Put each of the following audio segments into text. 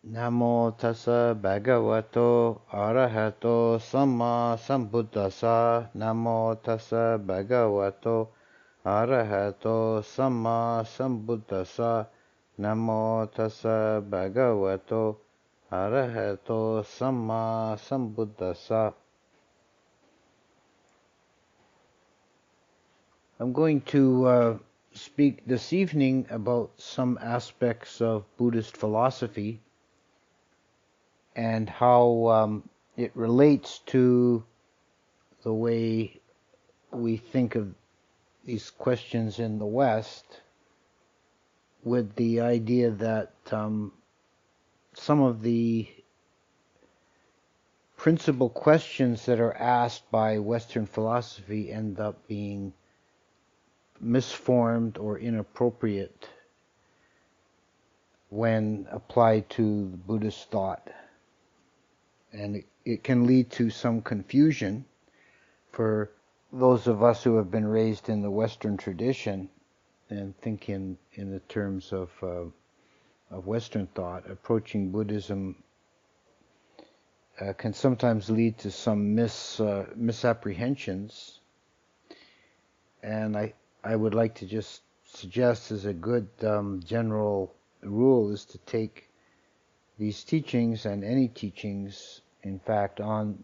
Namo tassa bhagavato arahato samma sambuddhassa. Namo tassa bhagavato arahato samma sambuddhassa. Namo tassa bhagavato arahato samma sambuddhassa. I'm going to speak this evening about some aspects of Buddhist philosophy and how it relates to the way we think of these questions in the West, with the idea that some of the principal questions that are asked by Western philosophy end up being misformed or inappropriate when applied to the Buddhist thought. And it can lead to some confusion for those of us who have been raised in the Western tradition and think in the terms of Western thought. Approaching Buddhism can sometimes lead to some misapprehensions, and I would like to just suggest as a good general rule is to take these teachings, and any teachings, in fact, on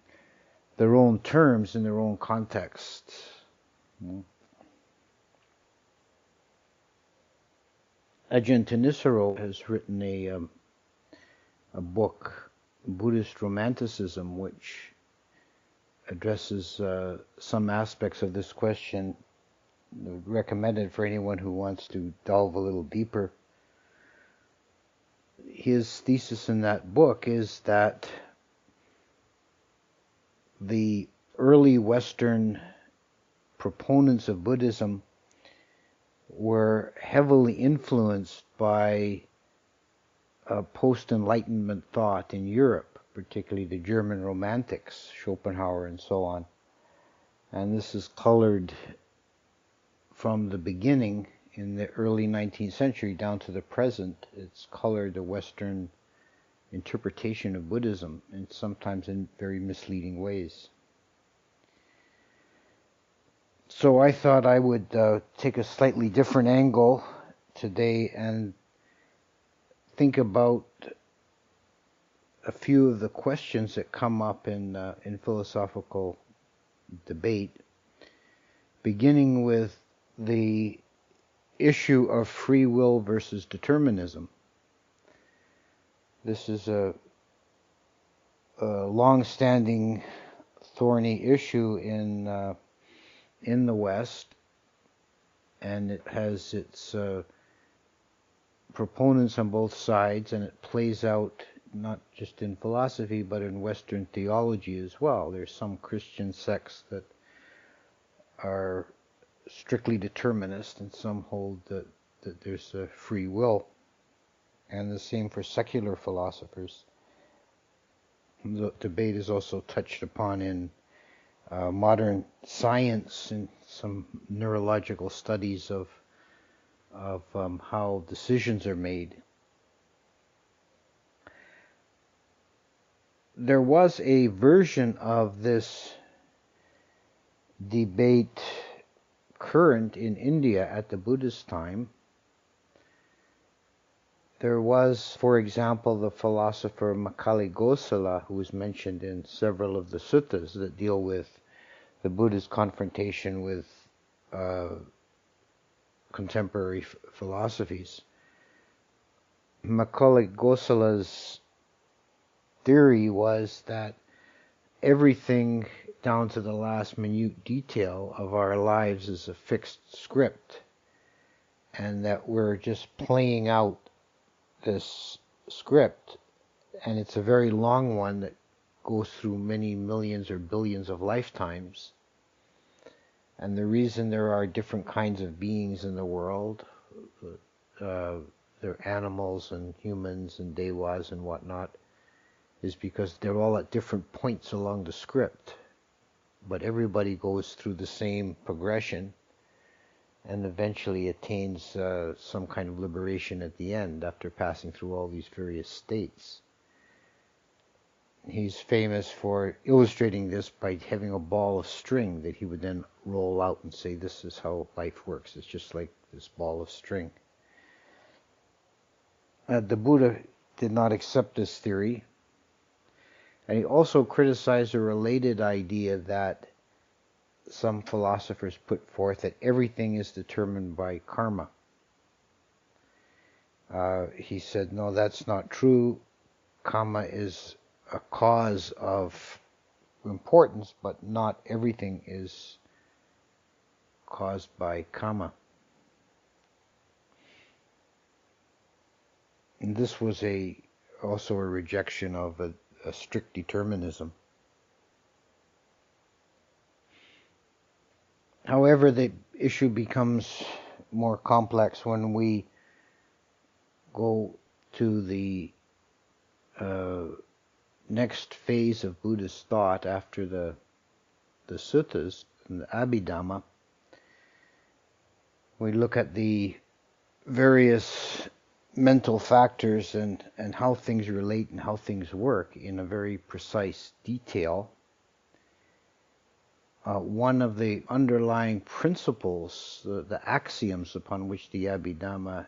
their own terms in their own context. Ajahn has written a book, Buddhist Romanticism, which addresses some aspects of this question, recommended for anyone who wants to delve a little deeper. His thesis in that book is that the early Western proponents of Buddhism were heavily influenced by post-Enlightenment thought in Europe, particularly the German Romantics, Schopenhauer and so on. And this is colored from the beginning in the early 19th century down to the present. It's colored the Western interpretation of Buddhism, and sometimes in very misleading ways. So I thought I would take a slightly different angle today and think about a few of the questions that come up in philosophical debate, beginning with the issue of free will versus determinism. This is a long-standing, thorny issue in the West, and it has its proponents on both sides, and it plays out not just in philosophy but in Western theology as well. There's some Christian sects that are strictly determinist, and some hold that there's a free will, and the same for secular philosophers. The debate is also touched upon in modern science and some neurological studies of how decisions are made. There was a version of this debate current in India at the Buddhist time. There was, for example, the philosopher Makali Gosala, who is mentioned in several of the suttas that deal with the Buddha's confrontation with contemporary philosophies. Makali Gosala's theory was that everything down to the last minute detail of our lives is a fixed script, and that we're just playing out this script, and it's a very long one that goes through many millions or billions of lifetimes. And the reason there are different kinds of beings in the world, there are animals and humans and devas and whatnot, is because they're all at different points along the script, but everybody goes through the same progression and eventually attains some kind of liberation at the end after passing through all these various states. He's famous for illustrating this by having a ball of string that he would then roll out and say, this is how life works. It's just like this ball of string. The Buddha did not accept this theory, and he also criticized a related idea that some philosophers put forth, that everything is determined by karma. He said, no, that's not true. Karma is a cause of importance, but not everything is caused by karma. And this was also a rejection of a strict determinism. However, the issue becomes more complex when we go to the next phase of Buddhist thought after the suttas, and the Abhidhamma. We look at the various mental factors and how things relate and how things work in a very precise detail. One of the underlying principles, the axioms upon which the Abhidhamma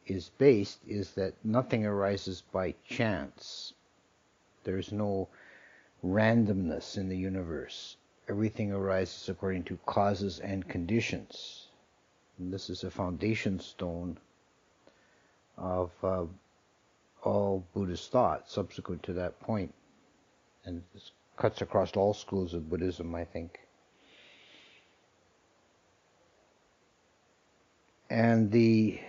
is based, is that nothing arises by chance. There's no randomness in the universe. Everything arises according to causes and conditions. And this is a foundation stone of all Buddhist thought subsequent to that point. And this cuts across all schools of Buddhism, I think. And the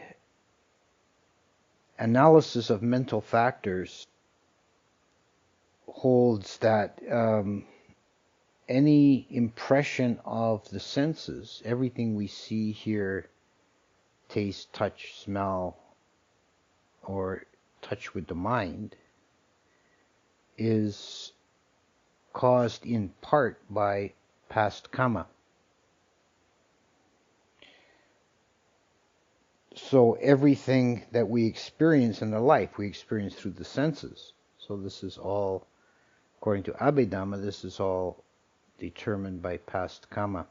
analysis of mental factors holds that any impression of the senses, everything we see, hear, taste, touch, smell, or touch with the mind, is caused in part by past karma. So everything that we experience in the life, we experience through the senses. So this is all, according to Abhidhamma, this is all determined by past karma.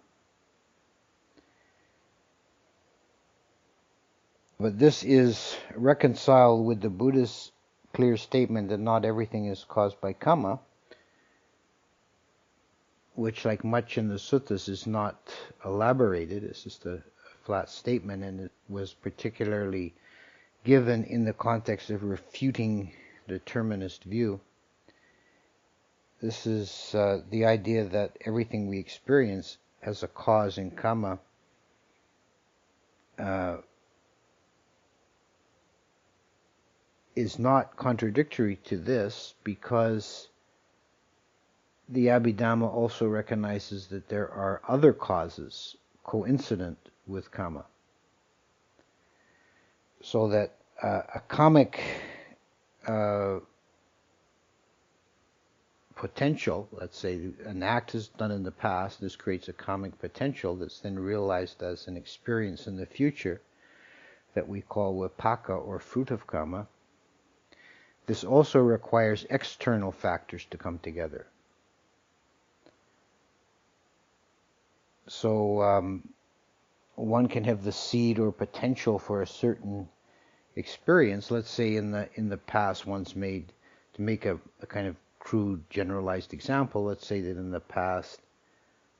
But this is reconciled with the Buddhist clear statement that not everything is caused by karma, which, like much in the suttas, is not elaborated. It's just a flat statement, and it was particularly given in the context of refuting the determinist view. This is the idea that everything we experience has a cause in karma. Is not contradictory to this, because the Abhidhamma also recognizes that there are other causes coincident with karma. So that a karmic potential, let's say an act is done in the past, this creates a karmic potential that's then realized as an experience in the future that we call vipaka, or fruit of karma. This also requires external factors to come together. So one can have the seed or potential for a certain experience. Let's say in the past one's made, to make a kind of crude generalized example, let's say that in the past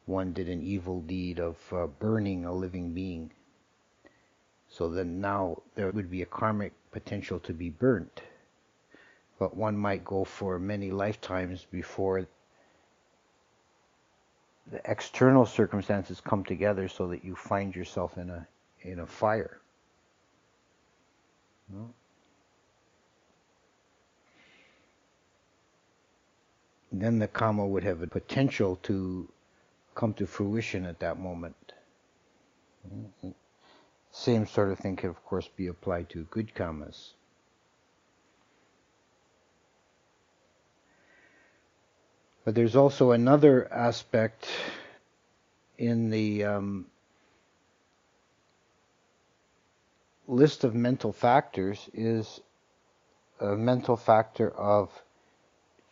one did an evil deed of burning a living being. So then now there would be a karmic potential to be burnt. But one might go for many lifetimes before the external circumstances come together so that you find yourself in a fire. No? Then the karma would have a potential to come to fruition at that moment. Same sort of thing can, of course, be applied to good karmas. But there's also another aspect in the list of mental factors, is a mental factor of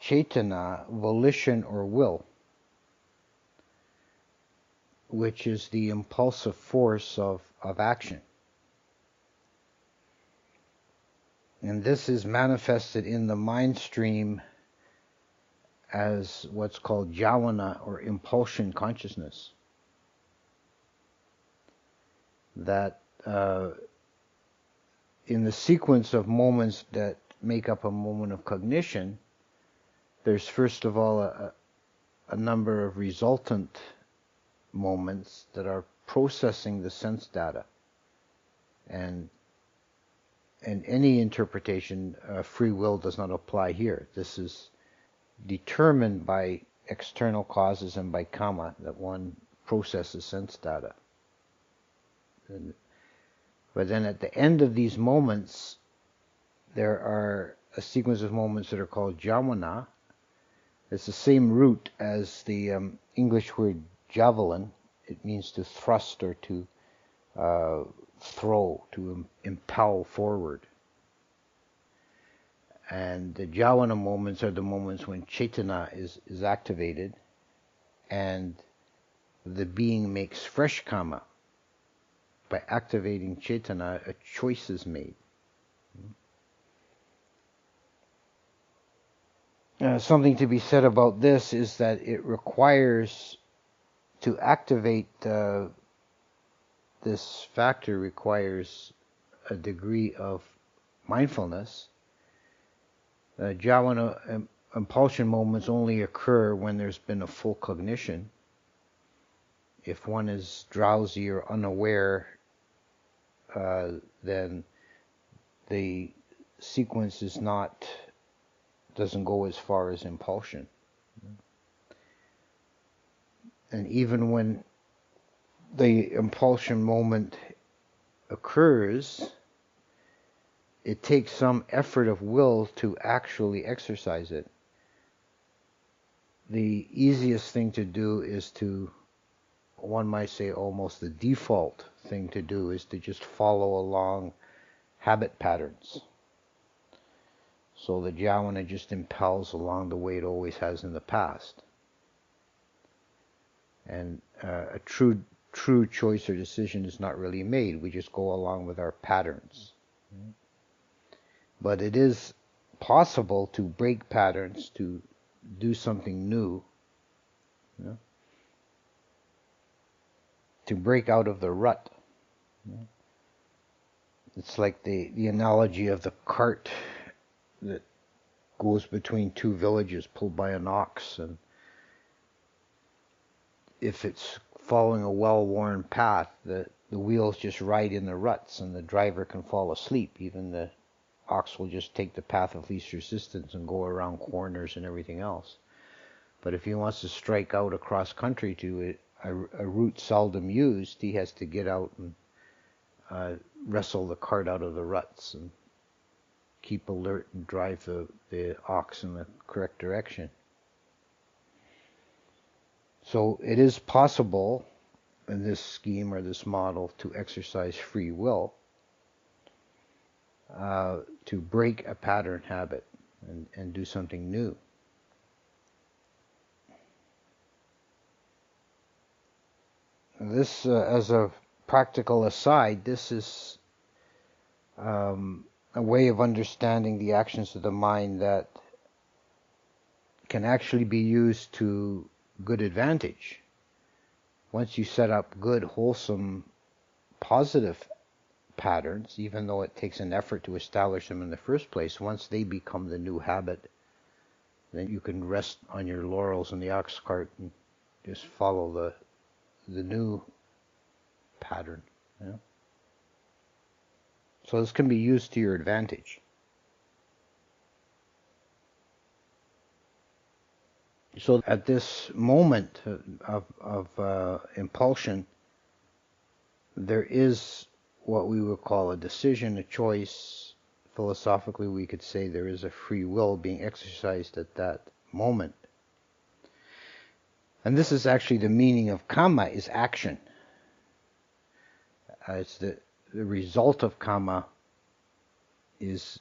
Cetana, volition or will, which is the impulsive force of action. And this is manifested in the mind stream as what's called jhana, or impulsion consciousness. That in the sequence of moments that make up a moment of cognition, there's first of all a number of resultant moments that are processing the sense data. And any interpretation, free will does not apply here. This is determined by external causes and by karma, that one processes sense data. But then at the end of these moments, there are a sequence of moments that are called jhana. It's the same root as the English word javelin. It means to thrust or to throw, to impel forward. And the jhana moments are the moments when cetana is activated and the being makes fresh karma. By activating cetana, a choice is made. Something to be said about this is that it requires, to activate this factor requires a degree of mindfulness. Jhana impulsion moments only occur when there's been a full cognition. If one is drowsy or unaware, then the sequence doesn't go as far as impulsion. And even when the impulsion moment occurs, it takes some effort of will to actually exercise it. The easiest thing to do is to, one might say almost the default thing to do, is to just follow along habit patterns. So the jhana just impels along the way it always has in the past. And a true choice or decision is not really made. We just go along with our patterns. But it is possible to break patterns, to do something new, to break out of the rut. It's like the analogy of the cart that goes between two villages pulled by an ox, and if it's following a well-worn path, the wheels just ride in the ruts and the driver can fall asleep. Even the ox will just take the path of least resistance and go around corners and everything else. But if he wants to strike out across country to a route seldom used, he has to get out and wrestle the cart out of the ruts and keep alert and drive the ox in the correct direction. So it is possible in this scheme or this model to exercise free will, to break a pattern habit and do something new. This, as a practical aside, this is a way of understanding the actions of the mind that can actually be used to good advantage. Once you set up good, wholesome, positive patterns, even though it takes an effort to establish them in the first place, once they become the new habit, then you can rest on your laurels in the ox cart and just follow the new pattern. So this can be used to your advantage. So at this moment of impulsion, there is what we would call a decision, a choice. Philosophically, we could say there is a free will being exercised at that moment. And this is actually the meaning of karma, is action. It's the result of karma is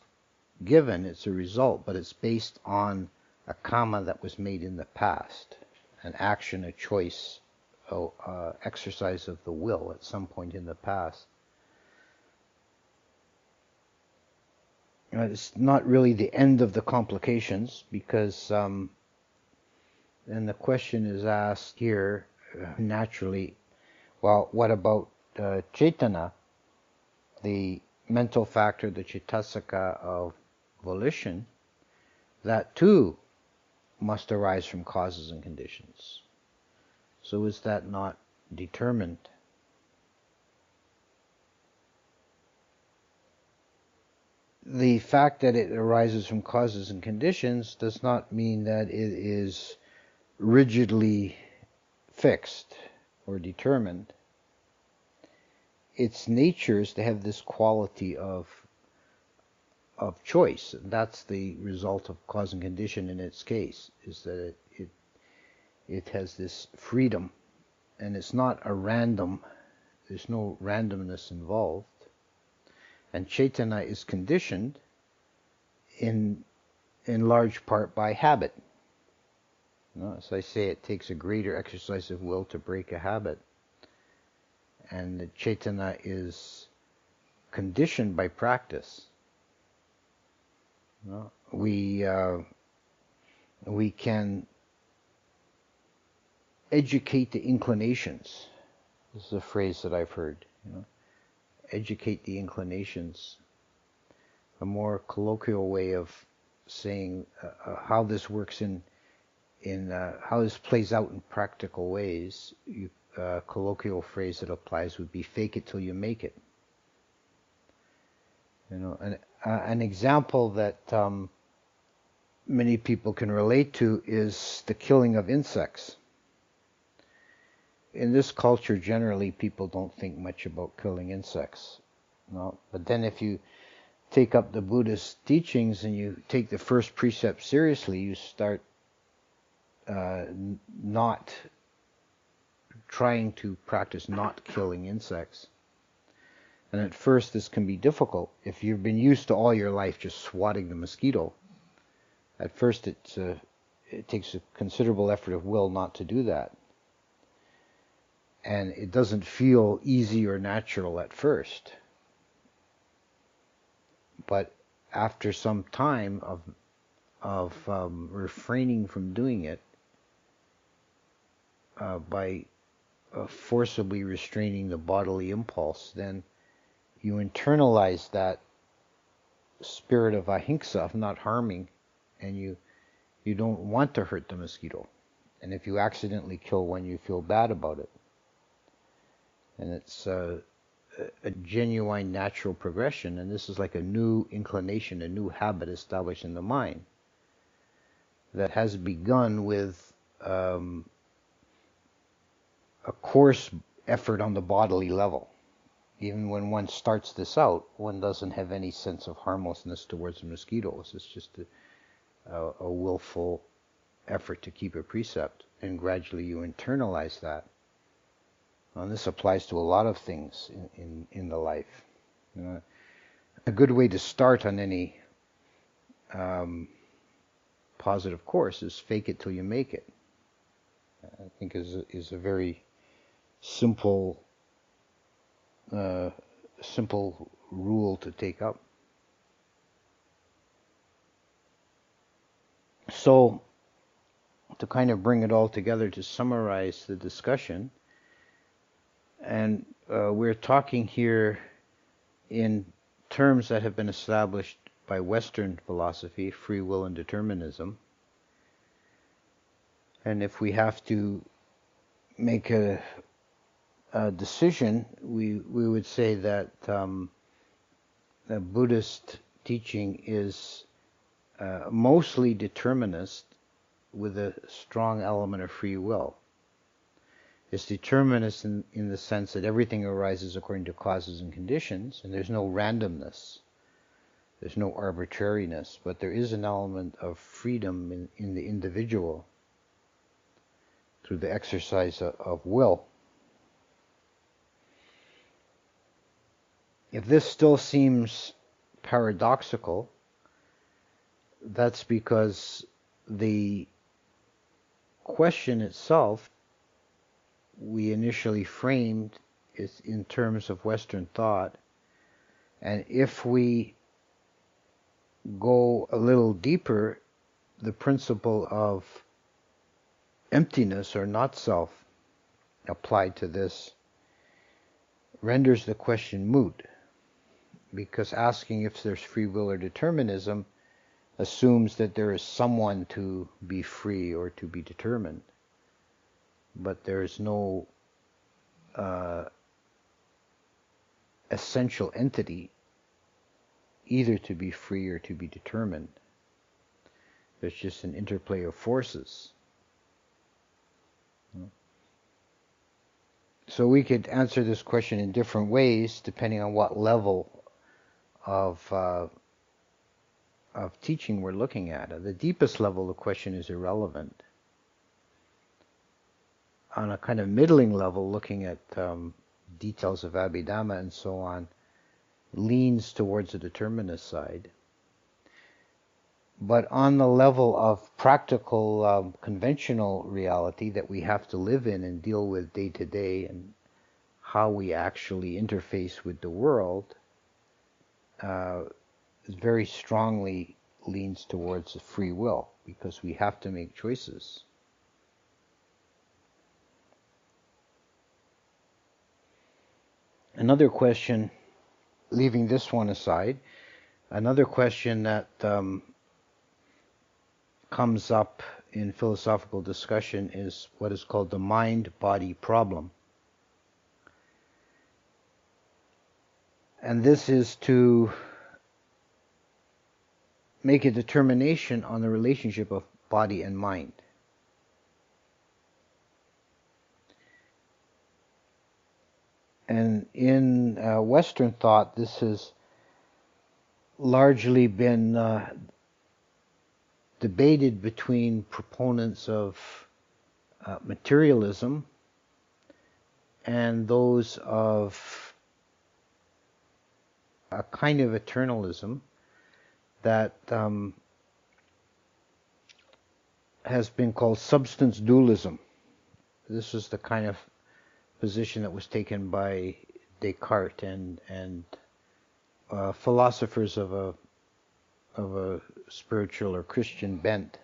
given, it's a result, but it's based on a karma that was made in the past, an action, a choice, exercise of the will at some point in the past. It's not really the end of the complications, because and the question is asked here naturally, well, what about Chaitana, the mental factor, the Chitasaka of volition, that too must arise from causes and conditions. So is that not determined? The fact that it arises from causes and conditions does not mean that it is rigidly fixed or determined. Its nature is to have this quality of choice. And that's the result of cause and condition in its case, is that it has this freedom, and it's not a random, there's no randomness involved. And Chaitana is conditioned in large part by habit. As I say, it takes a greater exercise of will to break a habit. And the Chaitana is conditioned by practice. We can educate the inclinations. This is a phrase that I've heard. Educate the inclinations. A more colloquial way of saying how this works in how this plays out in practical ways. A colloquial phrase that applies would be "fake it till you make it." An example that many people can relate to is the killing of insects. In this culture, generally, people don't think much about killing insects. But then if you take up the Buddhist teachings and you take the first precept seriously, you start not trying to practice not killing insects. And at first this can be difficult. If you've been used to all your life just swatting the mosquito, at first it takes a considerable effort of will not to do that. And it doesn't feel easy or natural at first. But after some time of refraining from doing it, by forcibly restraining the bodily impulse, then you internalize that spirit of ahimsa, of not harming, and you don't want to hurt the mosquito. And if you accidentally kill one, you feel bad about it. And it's a genuine natural progression, and this is like a new inclination, a new habit established in the mind that has begun with a coarse effort on the bodily level. Even when one starts this out, one doesn't have any sense of harmlessness towards the mosquitoes. It's just a willful effort to keep a precept, and gradually you internalize that. And this applies to a lot of things in the life. A good way to start on any positive course is fake it till you make it. I think is a very simple rule to take up. So, to kind of bring it all together, to summarize the discussion, and we're talking here in terms that have been established by Western philosophy, free will and determinism. And if we have to make a decision, we would say that the Buddhist teaching is mostly determinist with a strong element of free will. It's determinist in the sense that everything arises according to causes and conditions, and there's no randomness, there's no arbitrariness, but there is an element of freedom in the individual through the exercise of will. If this still seems paradoxical, that's because the question itself we initially framed is in terms of Western thought, and if we go a little deeper, the principle of emptiness or not self applied to this renders the question moot, because asking if there's free will or determinism assumes that there is someone to be free or to be determined, but there is no essential entity either to be free or to be determined. There's just an interplay of forces. So we could answer this question in different ways depending on what level of teaching we're looking at. At the deepest level, the question is irrelevant. On a kind of middling level, looking at details of Abhidhamma and so on, leans towards the determinist side. But on the level of practical, conventional reality that we have to live in and deal with day to day, and how we actually interface with the world, very strongly leans towards free will, because we have to make choices. Another question, leaving this one aside, another question that comes up in philosophical discussion is what is called the mind-body problem. And this is to make a determination on the relationship of body and mind. And in Western thought, this has largely been debated between proponents of materialism and those of a kind of eternalism that has been called substance dualism. This is the kind of position that was taken by Descartes and philosophers of a spiritual or Christian bent.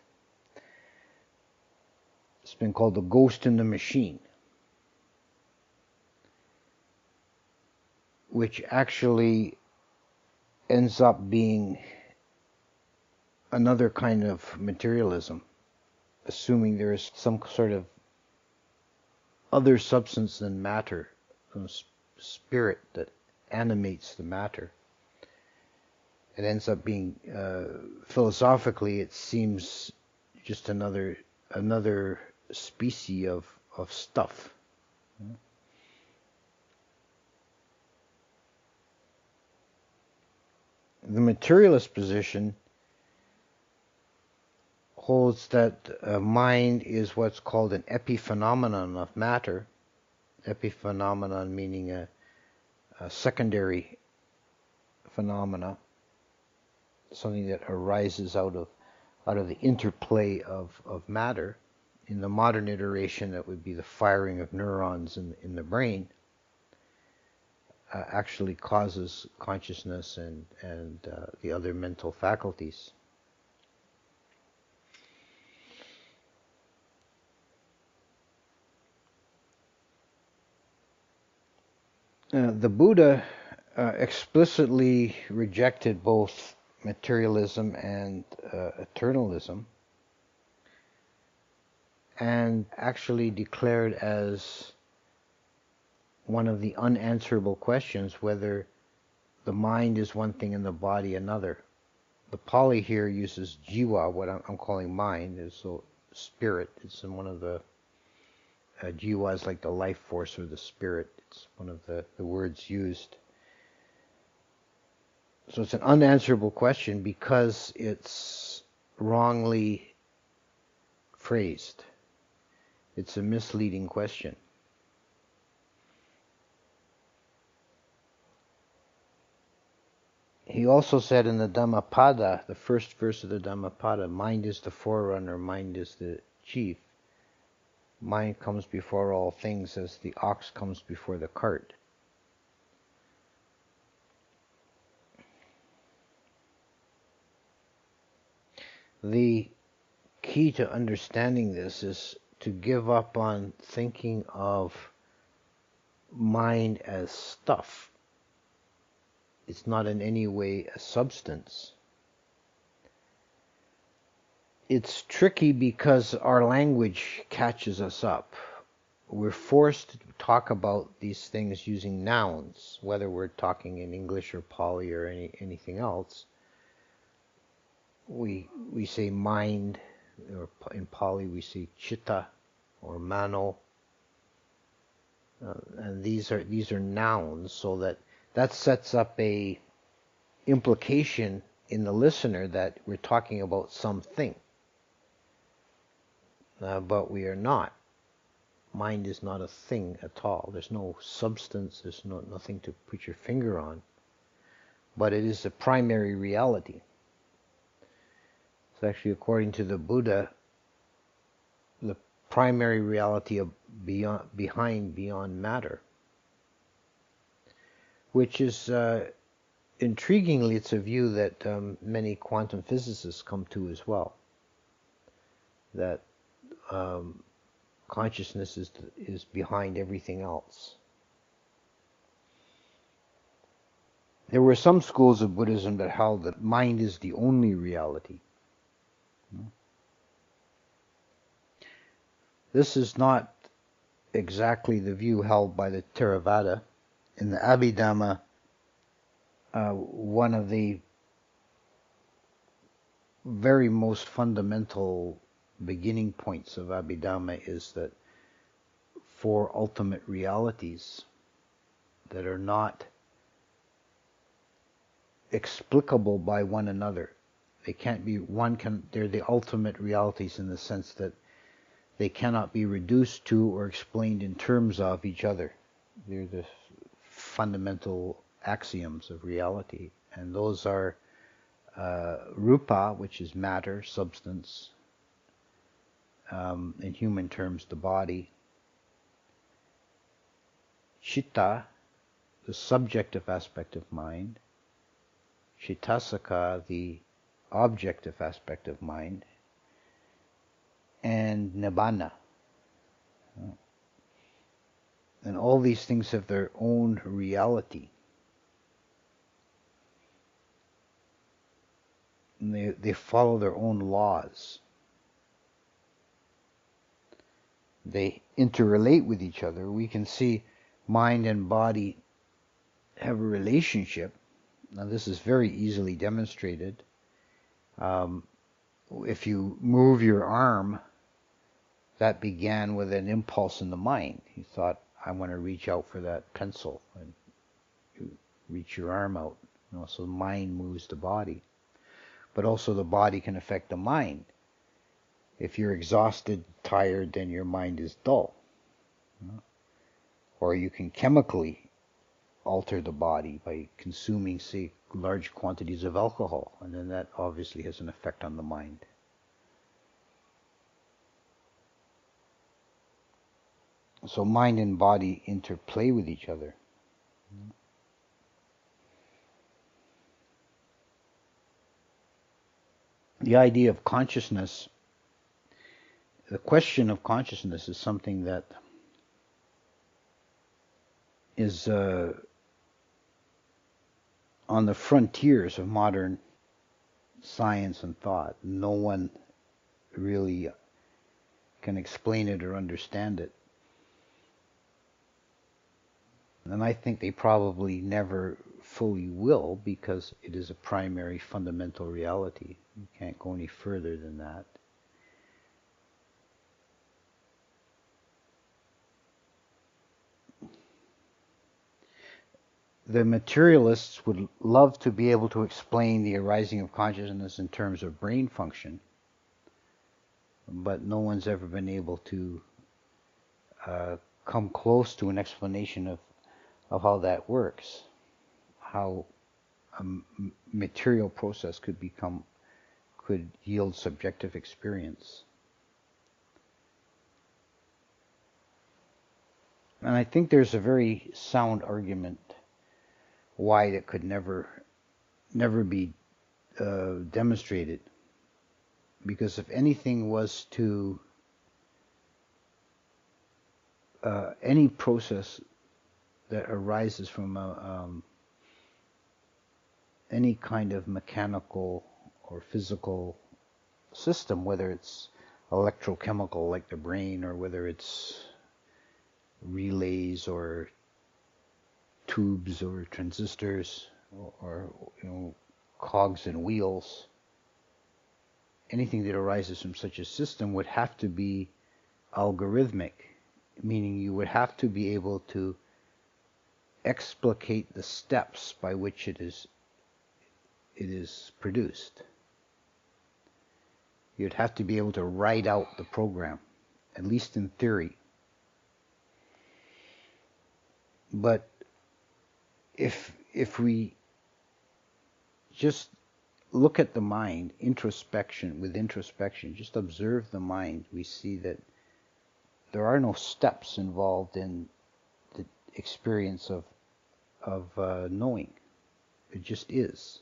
It's been called the ghost in the machine, which actually ends up being another kind of materialism, assuming there is some sort of other substance than matter, some spirit that animates the matter. It ends up being, philosophically, it seems just another species of stuff. The materialist position holds that mind is what's called an epiphenomenon of matter. Epiphenomenon meaning a secondary phenomena, something that arises out of the interplay of matter. In the modern iteration, that would be the firing of neurons in the brain. Actually causes consciousness and the other mental faculties. The Buddha explicitly rejected both materialism and eternalism, and actually declared as one of the unanswerable questions whether the mind is one thing and the body another. The Pali here uses jiva, what I'm calling mind, is so spirit. It's in one of the jiva is like the life force or the spirit. It's one of the words used. So it's an unanswerable question because it's wrongly phrased. It's a misleading question. He also said in the Dhammapada, the first verse of the Dhammapada, mind is the forerunner, mind is the chief. Mind comes before all things as the ox comes before the cart. The key to understanding this is to give up on thinking of mind as stuff. It's not in any way a substance. It's tricky because our language catches us up. We're forced to talk about these things using nouns, whether we're talking in English or Pali or anything else. We say mind, or in Pali we say chitta or mano, and these are nouns, so that sets up a implication in the listener that we're talking about something, but we are not. Mind is not a thing at all. There's no substance. There's nothing to put your finger on, but it is a primary reality. It's actually, according to the Buddha, the primary reality of beyond matter, which is intriguingly, it's a view that many quantum physicists come to as well. That consciousness is behind everything else. There were some schools of Buddhism that held that mind is the only reality. This is not exactly the view held by the Theravada. In the Abhidhamma, one of the very most fundamental beginning points of Abhidhamma is that four ultimate realities that are not explicable by one another. They can't be they're the ultimate realities in the sense that they cannot be reduced to or explained in terms of each other. They're the fundamental axioms of reality, and those are rupa, which is matter, substance, in human terms the body; chitta, the subjective aspect of mind; chittasika, the objective aspect of mind; and nibbana. And all these things have their own reality. And they follow their own laws. They interrelate with each other. We can see mind and body have a relationship. Now this is very easily demonstrated. If you move your arm, that began with an impulse in the mind. You thought, I want to reach out for that pencil, and you reach your arm out. So the mind moves the body. But also the body can affect the mind. If you're exhausted, tired, then your mind is dull. Or you can chemically alter the body by consuming, say, large quantities of alcohol, and then that obviously has an effect on the mind. So mind and body interplay with each other. The idea of consciousness, the question of consciousness, is something that is on the frontiers of modern science and thought. No one really can explain it or understand it. And I think they probably never fully will, because it is a primary fundamental reality. You can't go any further than that. The materialists would love to be able to explain the arising of consciousness in terms of brain function, but no one's ever been able to come close to an explanation of how that works, how material process could yield subjective experience. And I think there's a very sound argument why it could never be demonstrated. Because if anything was to any process that arises from any kind of mechanical or physical system, whether it's electrochemical like the brain, or whether it's relays or tubes or transistors, or cogs and wheels, anything that arises from such a system would have to be algorithmic, meaning you would have to be able to explicate the steps by which it is produced. You'd have to be able to write out the program, at least in theory. But if we just look at the mind, with introspection, just observe the mind, we see that there are no steps involved in the experience of knowing. It just is.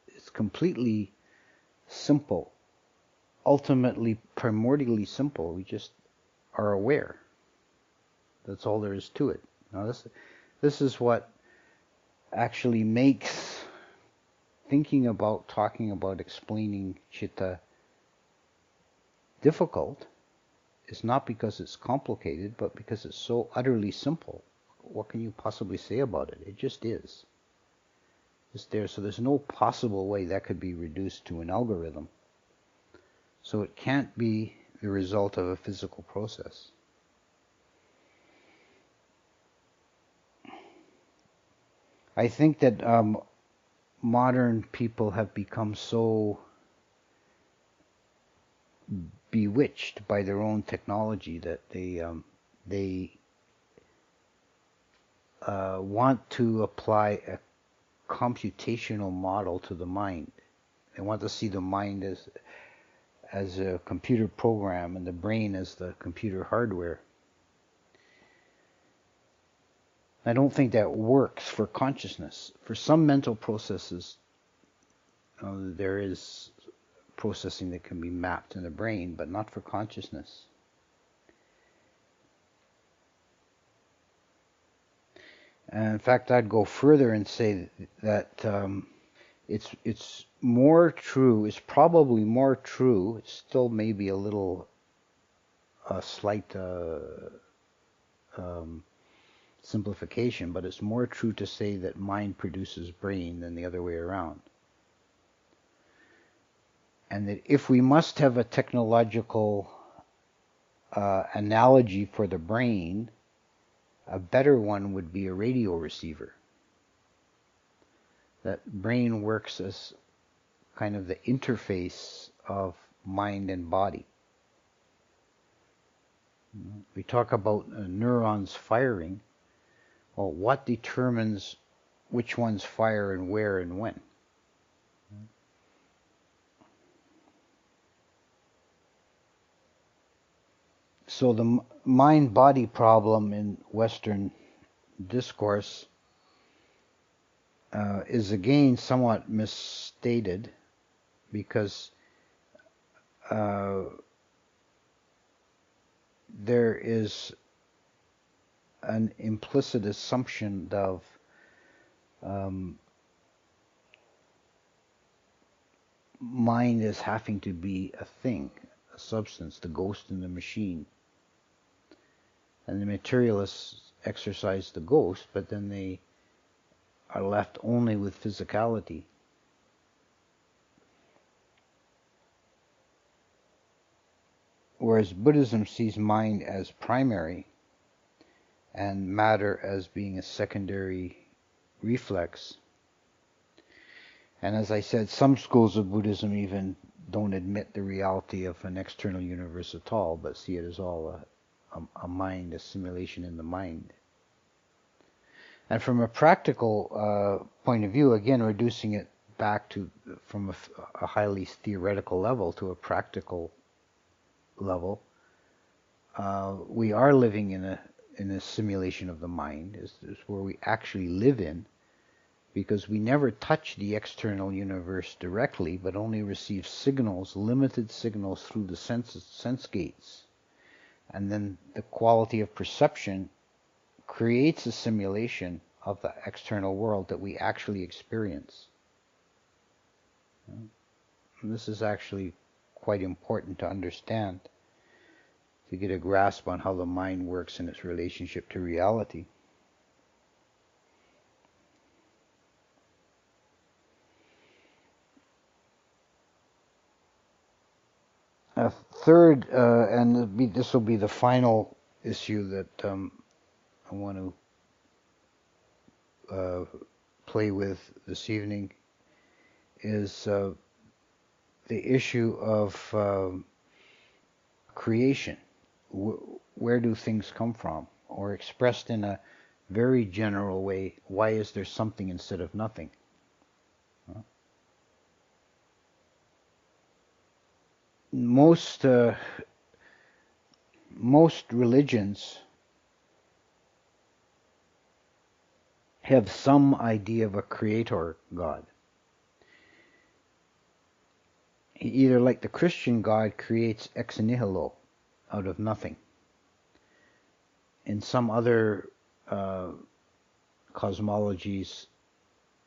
It's completely simple, ultimately primordially simple. We just are aware. That's all there is to it. Now this is what actually makes thinking about, talking about, explaining citta difficult. It's not because it's complicated, but because it's so utterly simple. What can you possibly say about it? It just is. It's there. So there's no possible way that could be reduced to an algorithm. So it can't be the result of a physical process. I think that modern people have become so bewitched by their own technology that they want to apply a computational model to the mind. They want to see the mind as a computer program and the brain as the computer hardware. I don't think that works for consciousness. For some mental processes, there is processing that can be mapped in the brain, but not for consciousness. And in fact, I'd go further and say that it's more true. It's probably more true. It's still maybe a little slight simplification, but it's more true to say that mind produces brain than the other way around. And that if we must have a technological analogy for the brain, a better one would be a radio receiver. That brain works as kind of the interface of mind and body. We talk about neurons firing. Well, what determines which ones fire and where and when? So the mind-body problem in Western discourse is again somewhat misstated, because there is an implicit assumption of mind as having to be a thing, a substance, the ghost in the machine. And the materialists exercise the ghost, but then they are left only with physicality. Whereas Buddhism sees mind as primary and matter as being a secondary reflex. And as I said, some schools of Buddhism even don't admit the reality of an external universe at all, but see it as all a mind, a simulation in the mind. And from a practical point of view, again, reducing it back to from a highly theoretical level to a practical level, we are living in a simulation of the mind, is where we actually live in, because we never touch the external universe directly, but only receive signals, limited signals through the sense gates. And then the quality of perception creates a simulation of the external world that we actually experience. And this is actually quite important to understand, to get a grasp on how the mind works in its relationship to reality. A third, and this will be the final issue that I want to play with this evening, is the issue of creation. Where do things come from? Or expressed in a very general way, why is there something instead of nothing? Most religions have some idea of a creator God. Either, like the Christian God, creates ex nihilo, out of nothing. In some other cosmologies,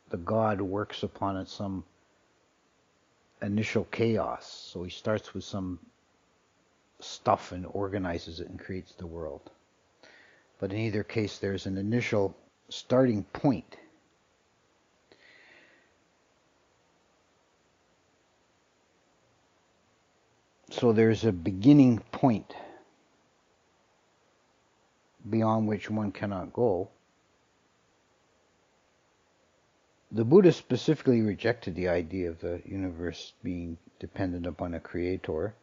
the God works upon it some initial chaos. So he starts with some stuff and organizes it and creates the world. But in either case, there's an initial starting point. So there's a beginning point beyond which one cannot go. The Buddhists specifically rejected the idea of the universe being dependent upon a creator.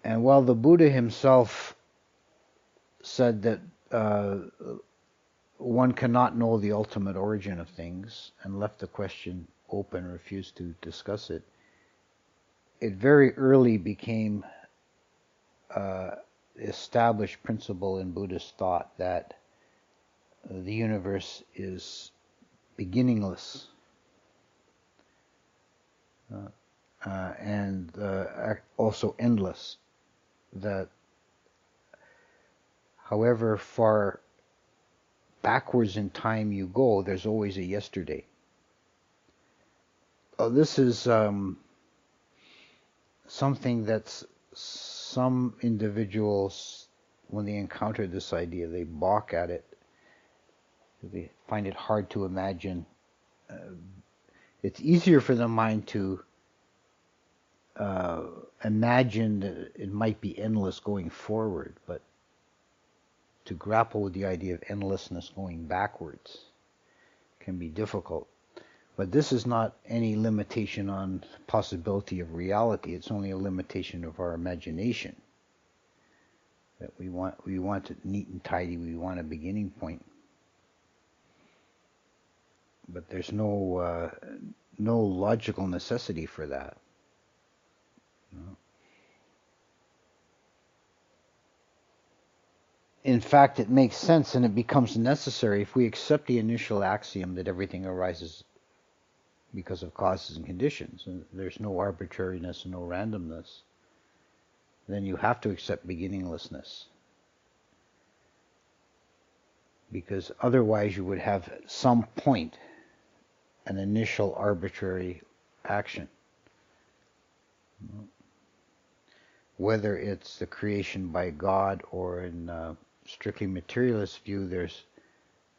And while the Buddha himself said that one cannot know the ultimate origin of things, and left the question open, refused to discuss it, it very early became established principle in Buddhist thought that the universe is beginningless and also endless. That however far backwards in time you go, there's always a yesterday. This is something that's some individuals, when they encounter this idea, they balk at it. They find it hard to imagine. It's easier for the mind to imagine that it might be endless going forward, but to grapple with the idea of endlessness going backwards can be difficult. But this is not any limitation on possibility of reality. It's only a limitation of our imagination. That we want it neat and tidy. We want a beginning point. But there's no logical necessity for that. No. In fact, it makes sense and it becomes necessary if we accept the initial axiom that everything arises because of causes and conditions, and there's no arbitrariness and no randomness. Then you have to accept beginninglessness. Because otherwise you would have some point, an initial arbitrary action. Whether it's the creation by God, or in strictly materialist view, there's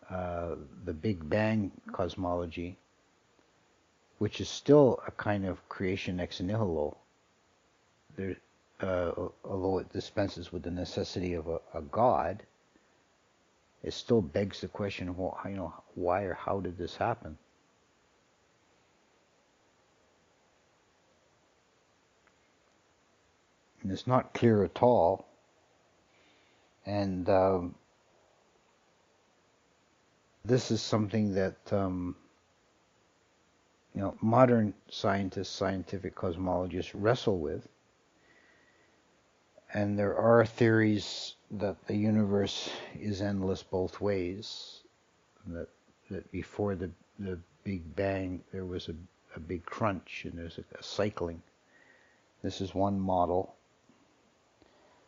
the Big Bang cosmology, which is still a kind of creation ex nihilo. There, although it dispenses with the necessity of a God, it still begs the question of, why or how did this happen? And it's not clear at all. And this is something that modern scientists, scientific cosmologists wrestle with. And there are theories that the universe is endless both ways, that before the Big Bang there was a big crunch and there's a cycling. This is one model.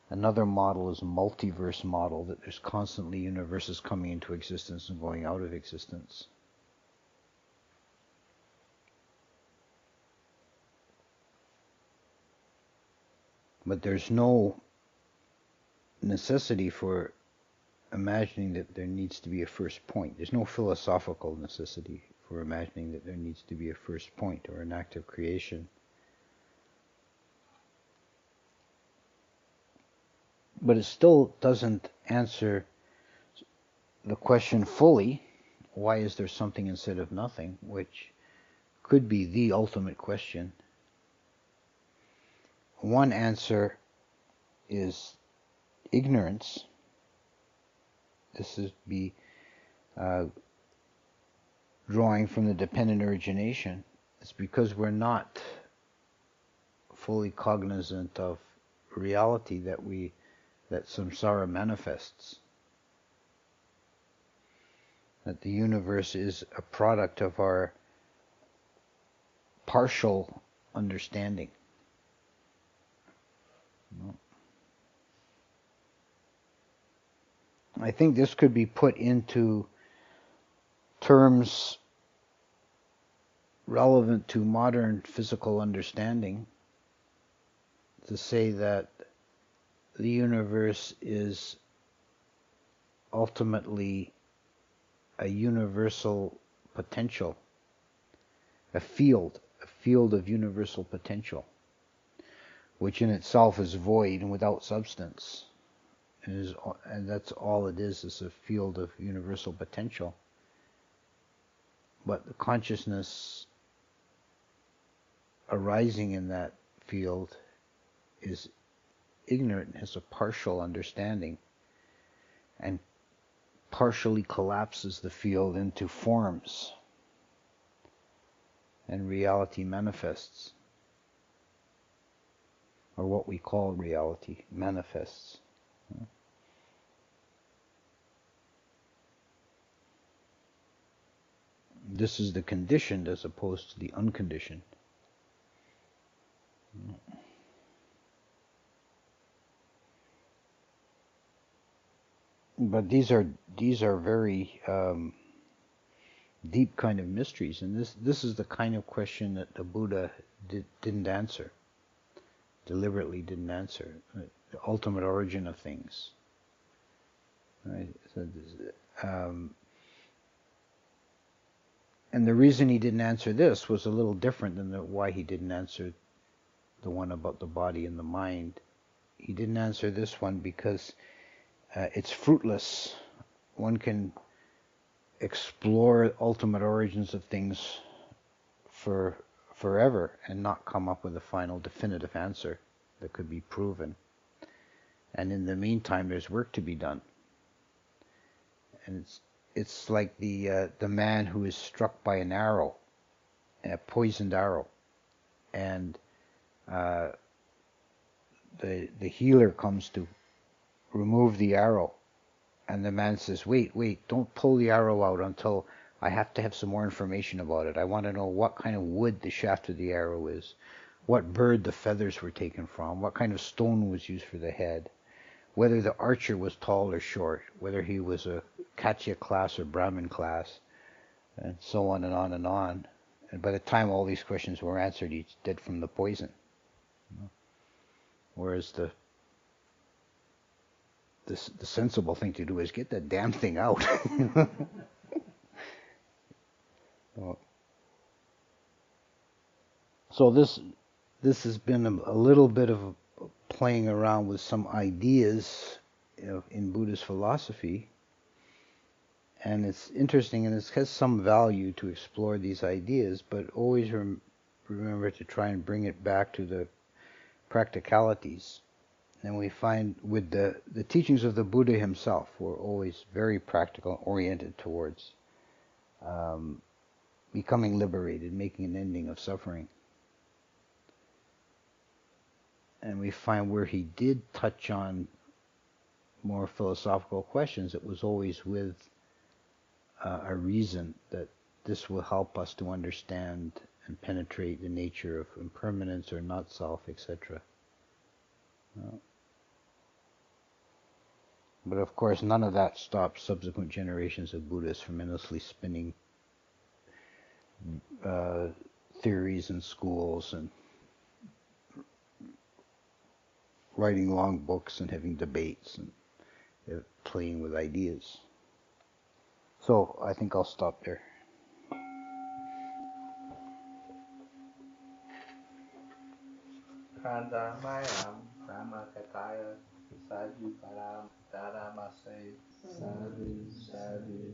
Another model is a multiverse model, that there's constantly universes coming into existence and going out of existence. But there's no necessity for imagining that there needs to be a first point. There's no philosophical necessity for imagining that there needs to be a first point or an act of creation. But it still doesn't answer the question fully, why is there something instead of nothing, which could be the ultimate question. One answer is ignorance. This is drawing from the dependent origination. It's because we're not fully cognizant of reality that samsara manifests. That the universe is a product of our partial understanding. I think this could be put into terms relevant to modern physical understanding, to say that the universe is ultimately a universal potential, a field of universal potential, which in itself is void and without substance. And that's all it is a field of universal potential. But the consciousness arising in that field is ignorant and has a partial understanding, and partially collapses the field into forms, and reality manifests, or what we call reality manifests. This is the conditioned as opposed to the unconditioned. But these are very deep kind of mysteries, and this is the kind of question that the Buddha didn't answer, deliberately didn't answer, the ultimate origin of things. Right? So, and the reason he didn't answer this was a little different than why he didn't answer the one about the body and the mind. He didn't answer this one because it's fruitless. One can explore ultimate origins of things for forever and not come up with a final definitive answer that could be proven. And in the meantime, there's work to be done. And it's like the man who is struck by an arrow, a poisoned arrow, and the healer comes to remove the arrow, and the man says, wait, don't pull the arrow out until I have to have some more information about it. I want to know what kind of wood the shaft of the arrow is, what bird the feathers were taken from, what kind of stone was used for the head, whether the archer was tall or short, whether he was a Katya class or Brahmin class, and so on and on and on. And by the time all these questions were answered, he's dead from the poison. Whereas the sensible thing to do is get that damn thing out. So this has been a little bit of playing around with some ideas in Buddhist philosophy, and it's interesting, and it has some value to explore these ideas, but always remember to try and bring it back to the practicalities. And we find with the teachings of the Buddha himself were always very practical, oriented towards becoming liberated, making an ending of suffering. And we find where he did touch on more philosophical questions, it was always with a reason that this will help us to understand and penetrate the nature of impermanence or not self, etc. But of course, none of that stops subsequent generations of Buddhists from endlessly spinning theories in schools and writing long books and having debates and playing with ideas. So I think I'll stop there. Kandamayam Ramakataya Saju Param Dharamase Sadhu Sadhu